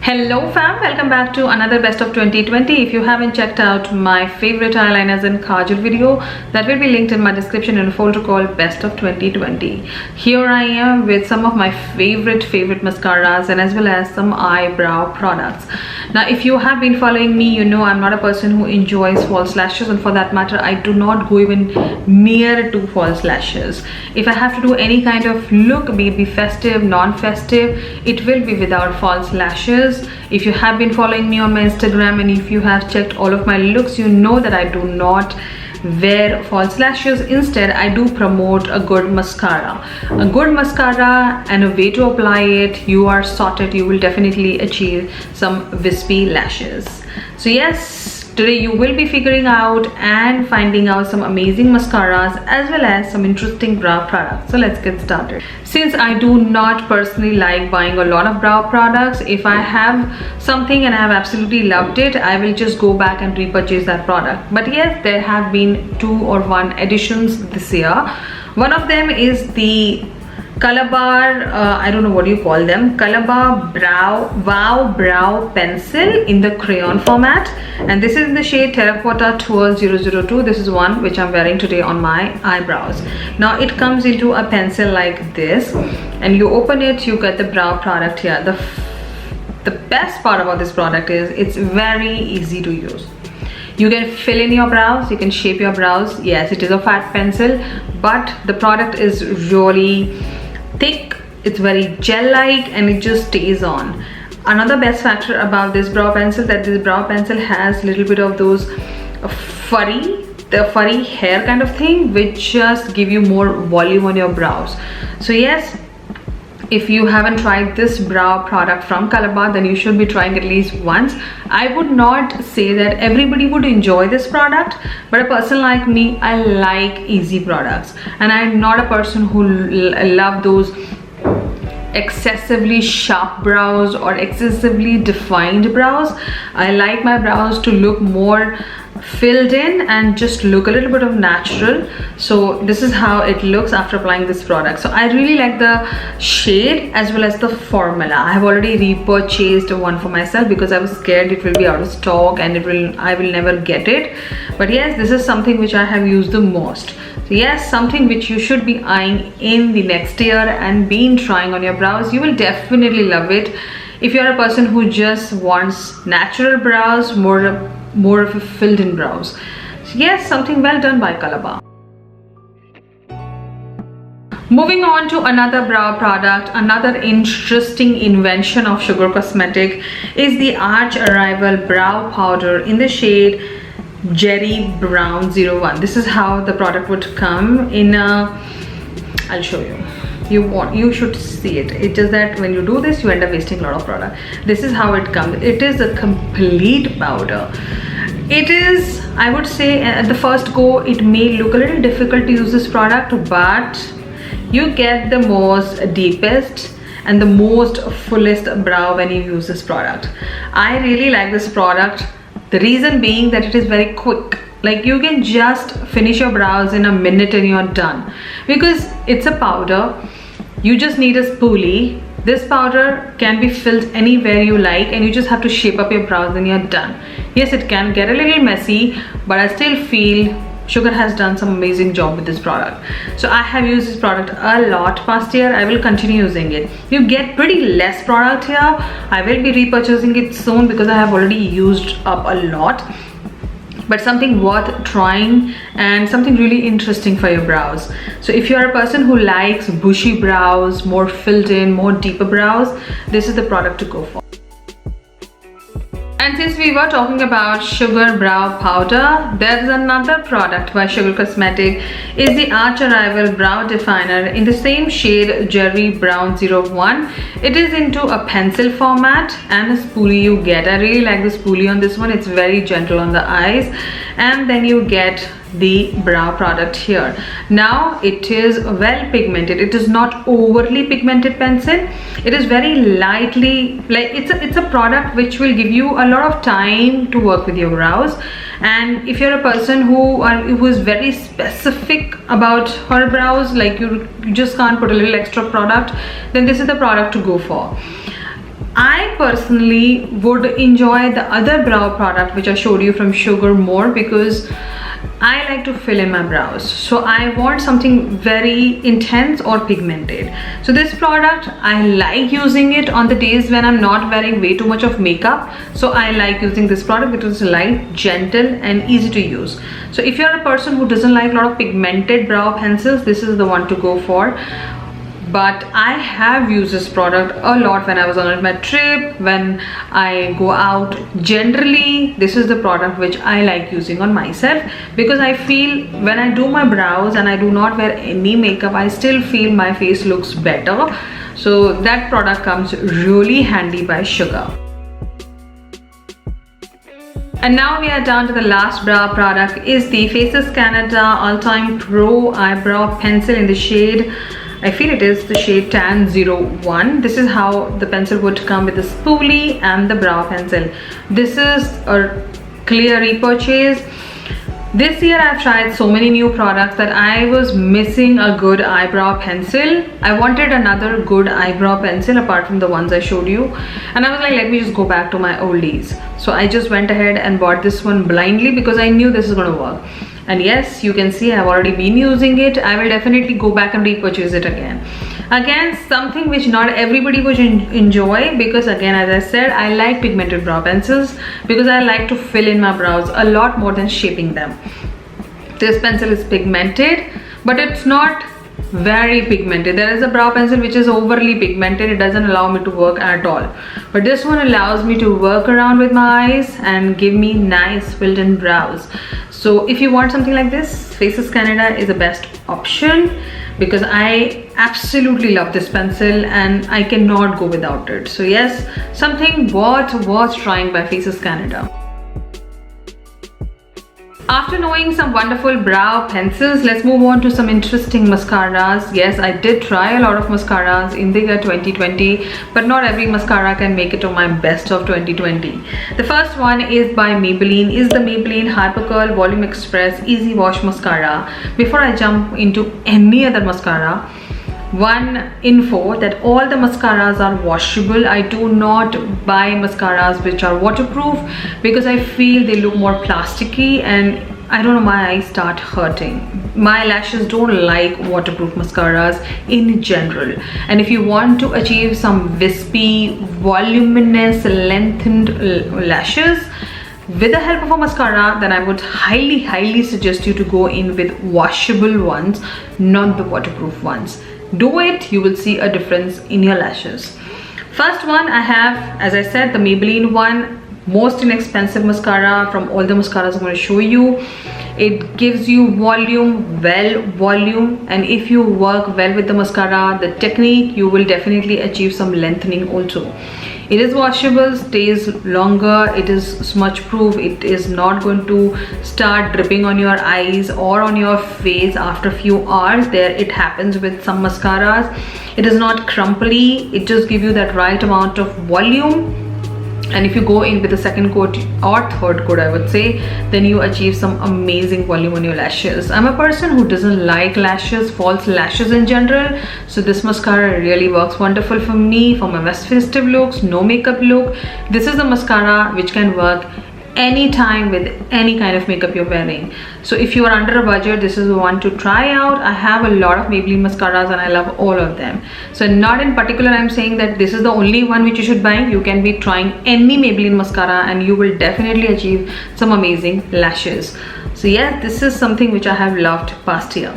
Hello fam, welcome back to another best of 2020. If you haven't checked out my favorite eyeliners and kajal video, that will be linked in my description in a folder called best of 2020. Here I am with some of my favorite mascaras and as well as some eyebrow products. Now if you have been following me, you know I'm not a person who enjoys false lashes, and for that matter I do not go even near to false lashes. If I have to do any kind of look, be it festive, non-festive, it will be without false lashes. If you have been following me on my Instagram and if you have checked all of my looks, you know that I do not wear false lashes. Instead, I do promote a good mascara. A good mascara and a way to apply it, you are sorted. You will definitely achieve some wispy lashes. So yes, today you will be figuring out and finding out some amazing mascaras as well as some interesting brow products. So let's get started. Since I do not personally like buying a lot of brow products, if I have something and I have absolutely loved it, I will just go back and repurchase that product. But yes, there have been 2 or 1 additions this year. One of them is the Calabar, I don't know what you call them, Calabar Wow Brow Pencil in the crayon format, and this is in the shade Terracotta Twirl 002. This is one which I'm wearing today on my eyebrows. Now it comes into a pencil like this, and you open it, you get the brow product here. The best part about this product is it's very easy to use. You can fill in your brows, you can shape your brows. Yes, it is a fat pencil, but the product is really thick, it's very gel-like, and it just stays on. Another best factor about this brow pencil, that this brow pencil has a little bit of those furry hair kind of thing, which just give you more volume on your brows. So yes, if you haven't tried this brow product from Calabar, then you should be trying at least once. I would not say that everybody would enjoy this product, but a person like me, I like easy products, and I'm not a person who love those excessively sharp brows or excessively defined brows. I like my brows to look more filled in and just look a little bit of natural. So this is how it looks after applying this product. So I really like the shade as well as the formula. I have already repurchased one for myself because I was scared it will be out of stock and I will never get it. But yes, this is something which I have used the most. So yes, something which you should be eyeing in the next year and been trying on your brows. You will definitely love it. If you're a person who just wants natural brows, more of a filled in brows. So yes, something well done by Calabar. Moving on to another brow product, another interesting invention of Sugar Cosmetic is the Arch Arrival Brow Powder in the shade Jerry Brown 01. This is how the product would come in a, I'll show you. You should see it. It's just that when you do this, you end up wasting a lot of product. This is how it comes. It is a complete powder. It is, I would say, at the first go, it may look a little difficult to use this product, but you get the most deepest and the most fullest brow when you use this product. I really like this product. The reason being that it is very quick. Like you can just finish your brows in a minute and you're done, because it's a powder. You just need a spoolie. This powder can be filled anywhere you like, and you just have to shape up your brows and you're done. Yes, it can get a little messy, but I still feel Sugar has done some amazing job with this product. So I have used this product a lot past year. I will continue using it. You get pretty less product here. I will be repurchasing it soon because I have already used up a lot. But something worth trying and something really interesting for your brows. So if you're a person who likes bushy brows, more filled in, more deeper brows, this is the product to go for. And since we were talking about Sugar Brow Powder, there's another product by Sugar Cosmetic, is the Arch Arrival Brow Definer in the same shade Jerry Brown 01. It is into a pencil format and a spoolie you get. I really like the spoolie on this one. It's very gentle on the eyes, and then you get the brow product here. Now it is well pigmented. It is not overly pigmented pencil. It is very lightly, like it's a product which will give you a lot of time to work with your brows. And if you're a person who is very specific about her brows, like you just can't put a little extra product, then this is the product to go for. I personally would enjoy the other brow product which I showed you from Sugar more, because I like to fill in my brows, so I want something very intense or pigmented. So this product, I like using it on the days when I'm not wearing way too much of makeup. So I like using this product because it's light, gentle and easy to use. So if you're a person who doesn't like a lot of pigmented brow pencils, this is the one to go for. But I have used this product a lot when I was on my trip, when I go out. Generally, this is the product which I like using on myself, because I feel when I do my brows and I do not wear any makeup, I still feel my face looks better. So that product comes really handy by Sugar. And now we are down to the last brow product, is the Faces Canada All-Time Pro Eyebrow Pencil in the shade, I feel it is the shade Tan 01. This is how the pencil would come with the spoolie and the brow pencil. This is a clear repurchase. This year I've tried so many new products that I was missing a good eyebrow pencil. I wanted another good eyebrow pencil apart from the ones I showed you, and I was like, let me just go back to my oldies. So I just went ahead and bought this one blindly because I knew this is going to work. And yes, you can see I've already been using it. I will definitely go back and repurchase it again. Again, something which not everybody would enjoy, because again, as I said, I like pigmented brow pencils because I like to fill in my brows a lot more than shaping them. This pencil is pigmented, but it's not very pigmented. There is a brow pencil which is overly pigmented. It doesn't allow me to work at all, but this one allows me to work around with my eyes and give me nice filled in brows. So if you want something like this, Faces Canada is the best option, because I absolutely love this pencil and I cannot go without it. So yes, something worth trying by Faces Canada. After knowing some wonderful brow pencils, let's move on to some interesting mascaras. Yes, I did try a lot of mascaras in the year 2020, but not every mascara can make it to my best of 2020. The first one is by Maybelline, is the Maybelline Hyper Curl Volume Express Easy Wash Mascara. Before I jump into any other mascara, one info that all the mascaras are washable. I do not buy mascaras which are waterproof because I feel they look more plasticky and I don't know, my eyes start hurting. My lashes don't like waterproof mascaras in general. And if you want to achieve some wispy, voluminous, lengthened lashes with the help of a mascara, then I would highly suggest you to go in with washable ones, not the waterproof ones. Do it, you will see a difference in your lashes. First one I have, as I said, the Maybelline one, most inexpensive mascara from all the mascaras I'm going to show you. It gives you volume, and if you work well with the mascara, the technique, you will definitely achieve some lengthening also. It is washable, stays longer, it is smudge proof, it is not going to start dripping on your eyes or on your face after a few hours. There it happens with some mascaras. It is not crumply, it just gives you that right amount of volume. And if you go in with the second coat or third coat, I would say, then you achieve some amazing volume on your lashes. I'm a person who doesn't like lashes, false lashes in general, so this mascara really works wonderful for me, for my festive looks, no makeup look. This is the mascara which can work anytime with any kind of makeup you're wearing. So if you are under a budget, this is the one to try out. I have a lot of Maybelline mascaras and I love all of them. So not in particular I'm saying that this is the only one which you should buy. You can be trying any Maybelline mascara and you will definitely achieve some amazing lashes. So yeah, this is something which I have loved past year.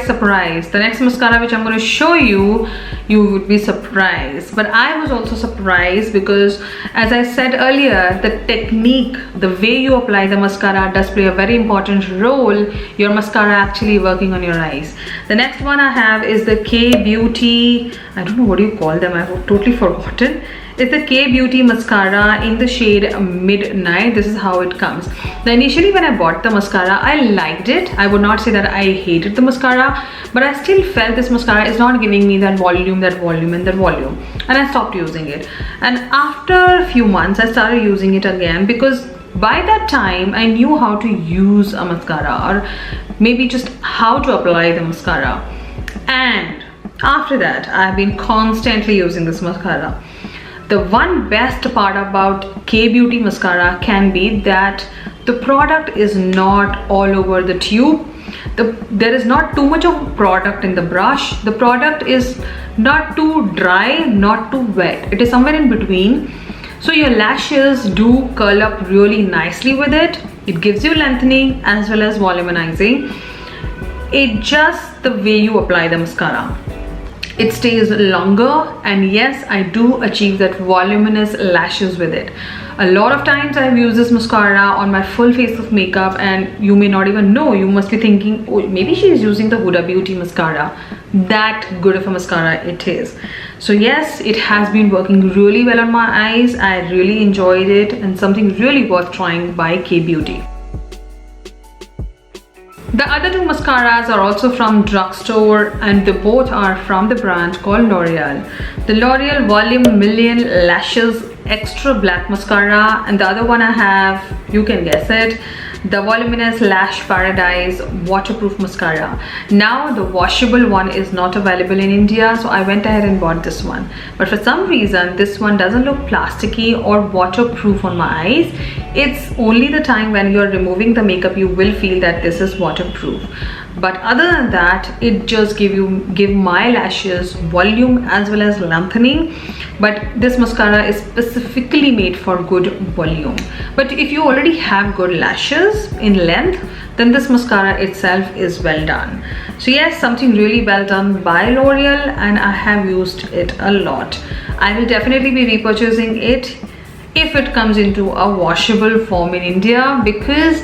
Surprise, the next mascara which I'm going to show you, you would be surprised. But I was also surprised because, as I said earlier, the technique, the way you apply the mascara does play a very important role, your mascara actually working on your eyes. The next one I have is the K-Beauty, I don't know what you call them, I've totally forgotten. It's the K-Beauty mascara in the shade Midnight. This is how it comes. Now initially when I bought the mascara, I liked it. I would not say that I hated the mascara, but I still felt this mascara is not giving me that volume and I stopped using it. And after a few months I started using it again, because by that time I knew how to use a mascara, or maybe just how to apply the mascara. And After that, I've been constantly using this mascara. The one best part about K Beauty mascara can be that the product is not all over the tube. There is not too much of product in the brush. The product is not too dry, not too wet. It is somewhere in between. So your lashes do curl up really nicely with it. It gives you lengthening as well as volumizing. It just the way you apply the mascara. It stays longer, and yes, I do achieve that voluminous lashes with it. A lot of times I've used this mascara on my full face of makeup, and you may not even know. You must be thinking, oh, maybe she's using the Huda Beauty mascara. That good of a mascara it is. So yes, it has been working really well on my eyes. I really enjoyed it, and something really worth trying by K Beauty. The other two mascaras are also from drugstore, and they both are from the brand called L'Oreal. The L'Oreal Volume Million Lashes Extra Black Mascara, and the other one I have, you can guess it, the Voluminous Lash Paradise Waterproof Mascara. Now the washable one is not available in India, so I went ahead and bought this one. But for some reason, this one doesn't look plasticky or waterproof on my eyes. It's only the time when you're removing the makeup you will feel that this is waterproof. But other than that, it just give my lashes volume as well as lengthening. But this mascara is specifically made for good volume. But if you already have good lashes in length, then this mascara itself is well done. So yes, something really well done by L'Oreal, and I have used it a lot. I will definitely be repurchasing it if it comes into a washable form in India, because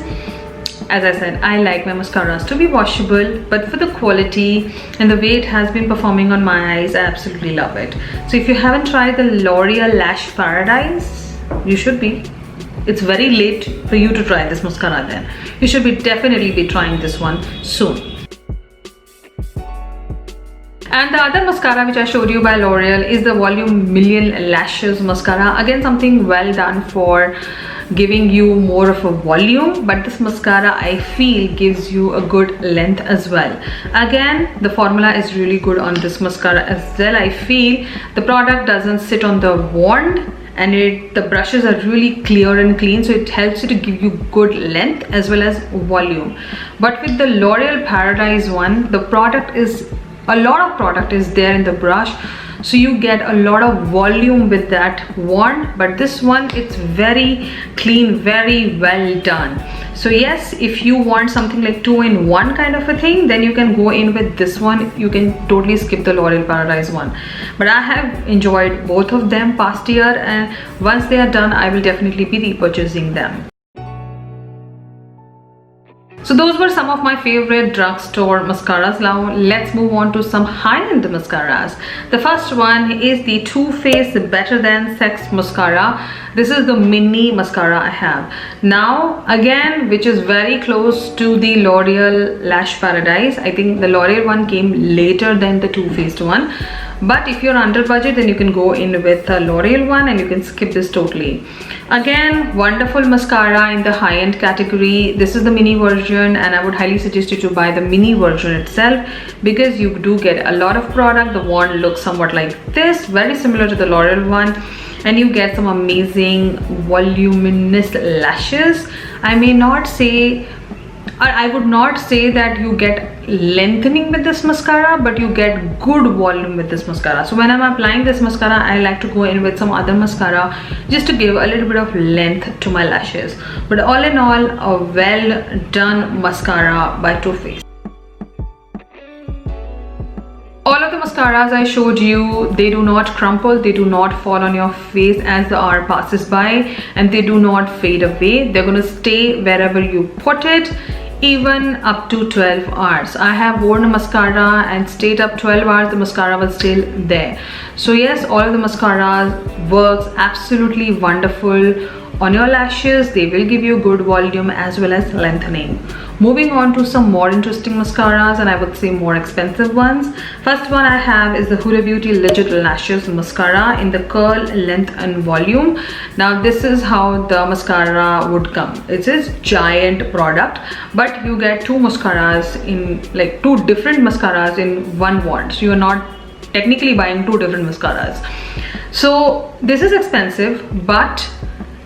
as I said, I like my mascaras to be washable, but for the quality and the way it has been performing on my eyes, I absolutely love it. So if you haven't tried the L'Oreal Lash Paradise, you should be. It's very late for you to try this mascara then. You should definitely be trying this one soon. And the other mascara which I showed you by L'Oreal is the Volume Million Lashes Mascara. Again, something well done for giving you more of a volume, but this mascara I feel gives you a good length as well. Again, the formula is really good on this mascara as well. I feel the product doesn't sit on the wand, and the brushes are really clear and clean, so it helps you to give you good length as well as volume. But with the L'Oreal Paradise one, a lot of product is there in the brush, so you get a lot of volume with that wand. But this one, it's very clean, very well done. So yes, if you want something like 2-in-1 kind of a thing, then you can go in with this one. You can totally skip the L'Oreal Paradise one. But I have enjoyed both of them past year, and once they are done, I will definitely be repurchasing them. So those were some of my favorite drugstore mascaras. Now let's move on to some high-end mascaras. The first one is the Too Faced Better Than Sex Mascara. This is the mini mascara I have. Now again, which is very close to the L'Oreal Lash Paradise. I think the L'Oreal one came later than the Too Faced one. But if you're under budget, then you can go in with a L'Oreal one, and you can skip this totally. Again, wonderful mascara in the high-end category. This is the mini version, and I would highly suggest you to buy the mini version itself, because you do get a lot of product. The wand looks somewhat like this, very similar to the L'Oreal one, and you get some amazing voluminous lashes. I would not say that you get lengthening with this mascara, but you get good volume with this mascara. So when I'm applying this mascara, I like to go in with some other mascara just to give a little bit of length to my lashes. But all in all, a well done mascara by Too Faced. All of the mascaras I showed you, they do not crumple, they do not fall on your face as the hour passes by, and they do not fade away. They're going to stay wherever you put it, even up to 12 hours. I have worn a mascara and stayed up 12 hours, the mascara was still there. So yes, all of the mascaras works absolutely wonderful on your lashes. They will give you good volume as well as lengthening. Moving on to some more interesting mascaras, and I would say more expensive ones. First one I have is the Huda Beauty Legit Lashes Mascara in the curl, length and volume. Now this is how the mascara would come. It is giant product, but you get two mascaras in, like two different mascaras in one wand. So you're not technically buying two different mascaras. So this is expensive, but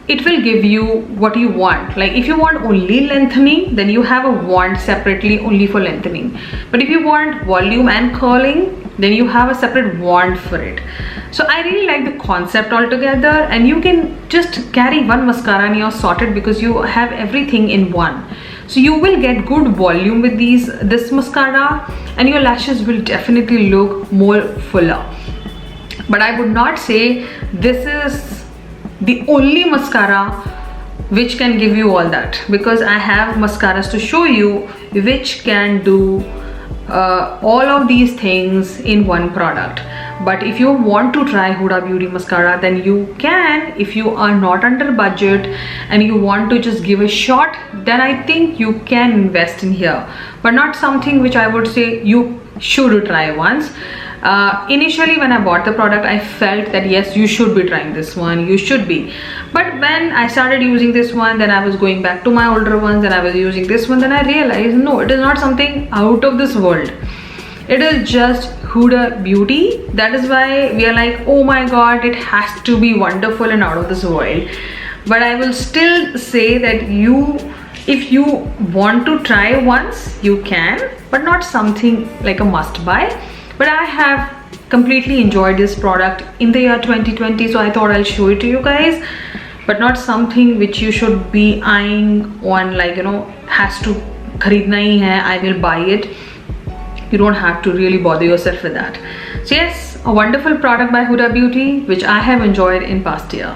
it will give you what you want. Like if you want only lengthening, then you have a wand separately only for lengthening. But if you want volume and curling, then you have a separate wand for it. So I really like the concept altogether, and you can just carry one mascara and you're sorted because you have everything in one. So you will get good volume with this mascara, and your lashes will definitely look more fuller. But I would not say this is the only mascara which can give you all that, because I have mascaras to show you which can do all of these things in one product. But if you want to try Huda Beauty mascara, then you can. If you are not under budget and you want to just give a shot, then I think you can invest in here, but not something which I would say you should try once. Initially when I bought the product, I felt that yes, you should be trying this one, you should be. But when I started using this one, then I was going back to my older ones and I was using this one, then I realized no, it is not something out of this world. It is just Huda Beauty. That is why we are like, oh my god, it has to be wonderful and out of this world. But I will still say that if you want to try once, you can, but not something like a must buy. But I have completely enjoyed this product in the year 2020, so I thought I'll show it to you guys. But not something which you should be eyeing on, like, you know, has to khareedna hi hai, I will buy it. You don't have to really bother yourself with that. So yes, a wonderful product by Huda Beauty, which I have enjoyed in past year.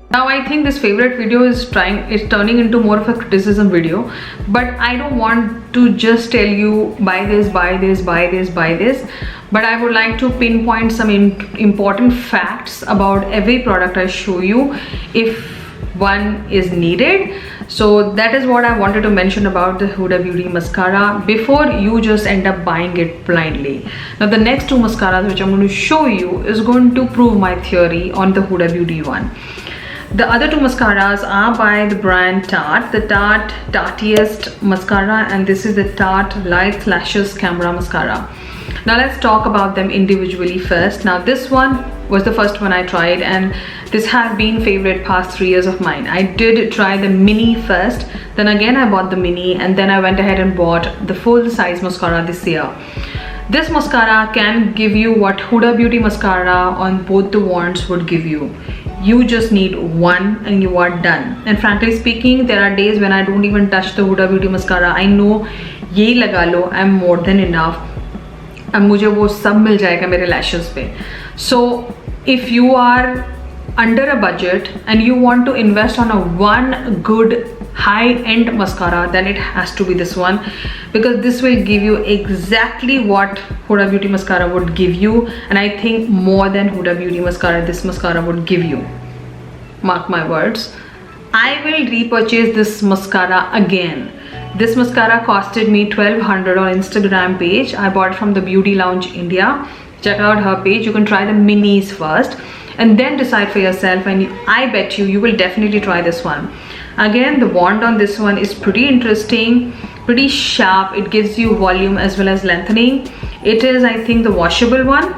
Now I think this favorite video is turning into more of a criticism video, but I don't want to just tell you buy this, buy this, buy this, buy this, but I would like to pinpoint some important facts about every product I show you if one is needed. So that is what I wanted to mention about the Huda Beauty mascara before you just end up buying it blindly. Now the next two mascaras which I'm going to show you is going to prove my theory on the Huda Beauty one. The other two mascaras are by the brand Tarte, the Tarte Tartiest mascara, and this is the Tarte Light Lashes Camera mascara. Now let's talk about them individually first. Now this one was the first one I tried, and this has been favorite past 3 years of mine. I did try the mini first, then again I bought the mini, and then I went ahead and bought the full size mascara this year. This mascara can give you what Huda Beauty mascara on both the wands would give you. You just need one and you are done. And frankly speaking, there are days when I don't even touch the Huda Beauty mascara. I know ye laga lo, I'm more than enough. अब मुझे वो सब मिल जाएगा मेरे lashes पे. So if you are under a budget and you want to invest on a one good high-end mascara, then it has to be this one, because this will give you exactly what Huda Beauty mascara would give you, and I think more than Huda Beauty mascara, this mascara would give you. Mark my words. I will repurchase this mascara again. This mascara costed me 1200 on Instagram page. I bought from the Beauty Lounge India. Check out her page. You can try the minis first and then decide for yourself, and I bet you will definitely try this one. Again, the wand on this one is pretty interesting, pretty sharp. It gives you volume as well as lengthening. It is, I think, the washable one,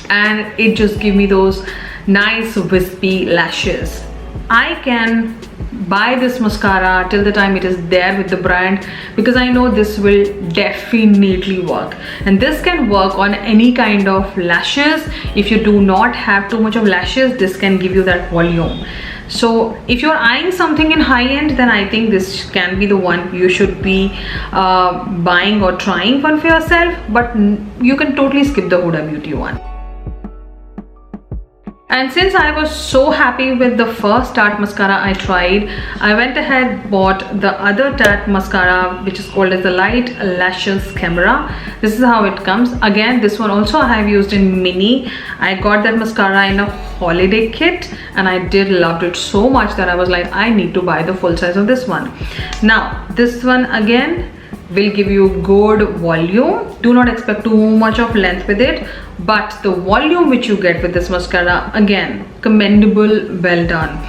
and it just gives me those nice wispy lashes. I can buy this mascara till the time it is there with the brand, because I know this will definitely work, and this can work on any kind of lashes. If you do not have too much of lashes, this can give you that volume. So if you're eyeing something in high end, then I think this can be the one you should be buying or trying one for yourself, but you can totally skip the Huda Beauty one. And since I was so happy with the first Tarte mascara I tried, I went ahead bought the other Tarte mascara, which is called as the Light Lashes Camera. This is how it comes. Again, this one also I have used in mini. I got that mascara in a holiday kit, and I did loved it so much that I was like, I need to buy the full size of this one. Now this one again will give you good volume. Do not expect too much of length with it, but the volume which you get with this mascara, again, commendable, well done.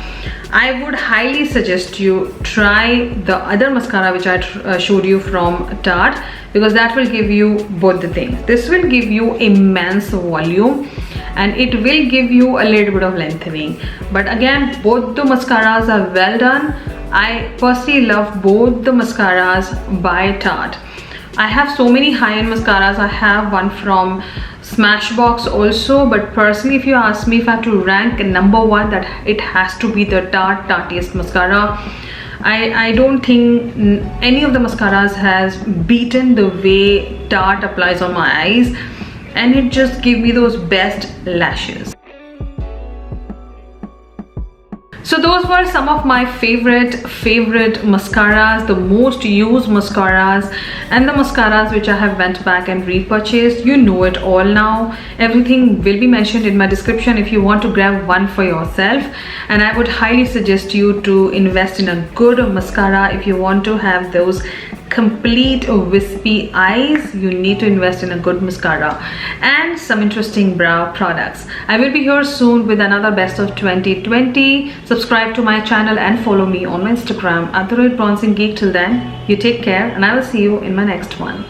I would highly suggest you try the other mascara which I showed you from Tarte, because that will give you both the things. This will give you immense volume and it will give you a little bit of lengthening, but again both the mascaras are well done. I personally love both the mascaras by Tarte. I have so many high-end mascaras. I have one from Smashbox also, but personally if you ask me if I have to rank number one, that it has to be the Tarteist mascara. I don't think any of the mascaras has beaten the way Tarte applies on my eyes, and it just gives me those best lashes. So those were some of my favorite mascaras, the most used mascaras, and the mascaras which I have went back and repurchased. You know it all now. Everything will be mentioned in my description if you want to grab one for yourself. And I would highly suggest you to invest in a good mascara. If you want to have those complete wispy eyes, you need to invest in a good mascara and some interesting brow products. I will be here soon with another best of 2020. Subscribe to my channel and follow me on my Instagram @bronzinggeek. Till then, you take care and I will see you in my next one.